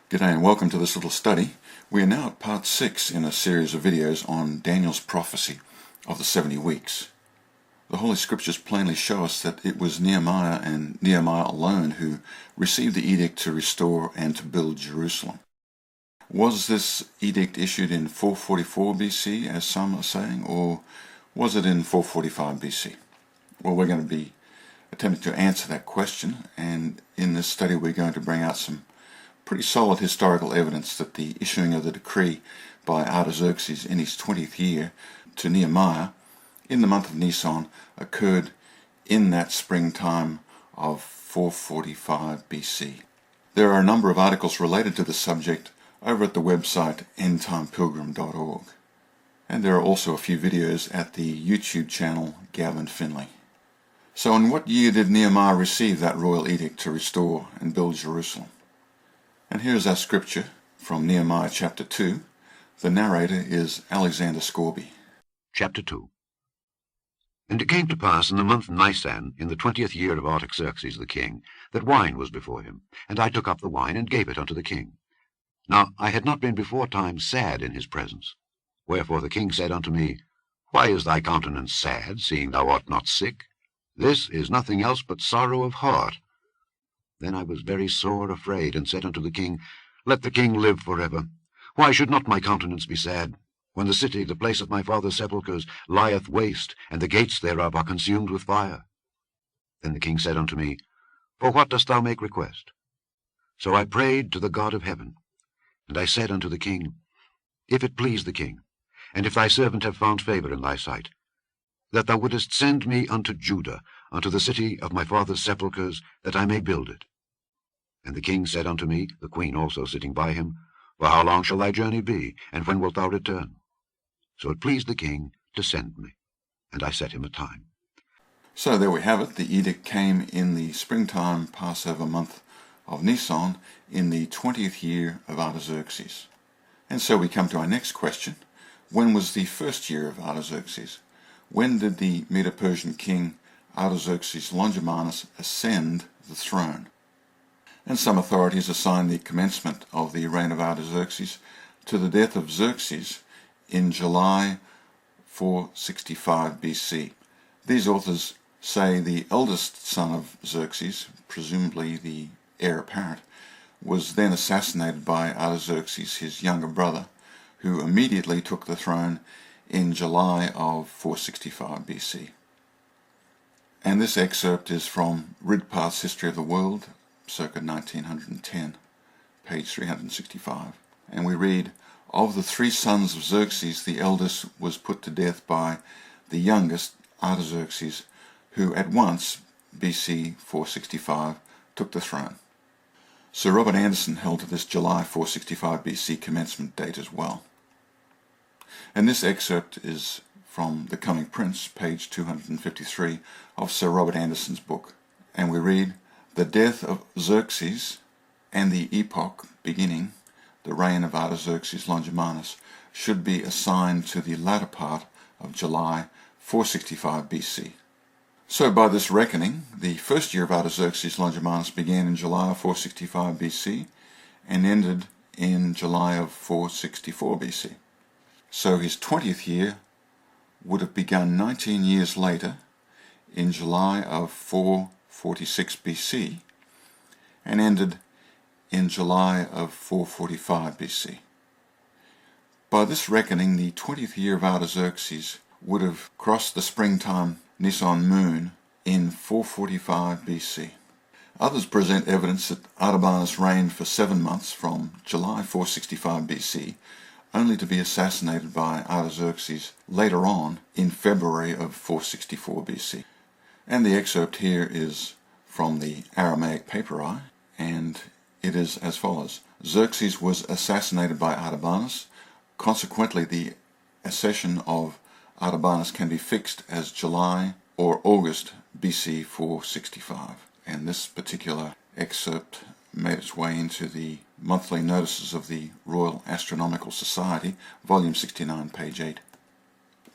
G'day and welcome to this little study. We are now at part 6 in a series of videos on Daniel's prophecy of the 70 weeks. The Holy Scriptures plainly show us that it was Nehemiah and Nehemiah alone who received the edict to restore and to build Jerusalem. Was this edict issued in 444 BC, as some are saying, or was it in 445 BC? Well, we're going to be attempting to answer that question, and in this study we're going to bring out some pretty solid historical evidence that the issuing of the decree by Artaxerxes in his 20th year to Nehemiah in the month of Nisan occurred in that springtime of 445 BC. There are a number of articles related to the subject over at the website endtimepilgrim.org, and there are also a few videos at the YouTube channel Gavin Finley. So in what year did Nehemiah receive that royal edict to restore and build Jerusalem? And here's our scripture from Nehemiah chapter 2. The narrator is Alexander Scorby. Chapter 2. And it came to pass in the month Nisan, in the 20th year of Artaxerxes the king, that wine was before him. And I took up the wine, and gave it unto the king. Now I had not been beforetime sad in his presence. Wherefore the king said unto me, Why is thy countenance sad, seeing thou art not sick? This is nothing else but sorrow of heart. Then I was very sore afraid, and said unto the king, Let the king live forever. Why should not my countenance be sad, when the city, the place of my father's sepulchres, lieth waste, and the gates thereof are consumed with fire? Then the king said unto me, For what dost thou make request? So I prayed to the God of heaven. And I said unto the king, If it please the king, and if thy servant have found favor in thy sight, that thou wouldest send me unto Judah, unto the city of my father's sepulchres, that I may build it. And the king said unto me, the queen also sitting by him, For how long shall thy journey be, and when wilt thou return? So it pleased the king to send me, and I set him a time. So there we have it. The edict came in the springtime Passover month of Nisan in the 20th year of Artaxerxes. And so we come to our next question. When was the first year of Artaxerxes? When did the Medo-Persian king Artaxerxes Longimanus ascend the throne? And some authorities assign the commencement of the reign of Artaxerxes to the death of Xerxes in July 465 BC. These authors say the eldest son of Xerxes, presumably the heir apparent, was then assassinated by Artaxerxes, his younger brother, who immediately took the throne in July of 465 BC. And this excerpt is from Ridpath's History of the World, circa 1910, page 365. And we read, Of the 3 sons of Xerxes, the eldest was put to death by the youngest, Artaxerxes, who at once, BC 465, took the throne. Sir Robert Anderson held to this July 465 BC commencement date as well. And this excerpt is from The Coming Prince, page 253 of Sir Robert Anderson's book. And we read, The death of Xerxes and the epoch beginning, the reign of Artaxerxes Longimanus, should be assigned to the latter part of July 465 BC. So by this reckoning, the first year of Artaxerxes Longimanus began in July of 465 BC and ended in July of 464 BC. So his 20th year would have begun 19 years later in July of 446 BC and ended in July of 445 BC. By this reckoning, the 20th year of Artaxerxes would have crossed the springtime Nisan moon in 445 BC. Others present evidence that Artabanus reigned for 7 months from July 465 BC, only to be assassinated by Artaxerxes later on in February of 464 BC. And the excerpt here is from the Aramaic papyri, and it is as follows. Xerxes was assassinated by Artabanus. Consequently, the accession of Artabanus can be fixed as July or August BC 465. And this particular excerpt made its way into the monthly notices of the Royal Astronomical Society, volume 69, page 8.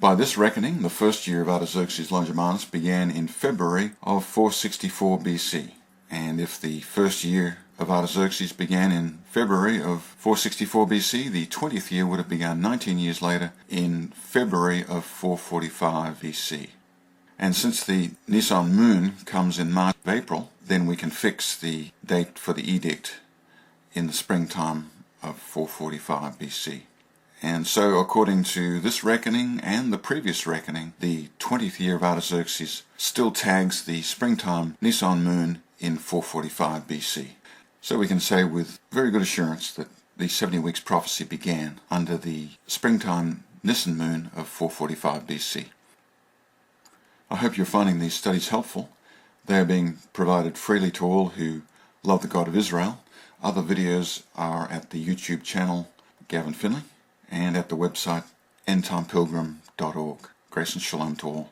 By this reckoning, the first year of Artaxerxes Longimanus began in February of 464 BC, and if the first year of Artaxerxes began in February of 464 BC. The 20th year would have begun 19 years later in February of 445 BC. And since the Nisan moon comes in March of April, then we can fix the date for the edict in the springtime of 445 BC. And so according to this reckoning and the previous reckoning, the 20th year of Artaxerxes still tags the springtime Nisan moon in 445 BC. So we can say with very good assurance that the 70 weeks prophecy began under the springtime Nisan moon of 445 BC. I hope you're finding these studies helpful. They are being provided freely to all who love the God of Israel. Other videos are at the YouTube channel Gavin Finley and at the website endtimepilgrim.org. Grace and shalom to all.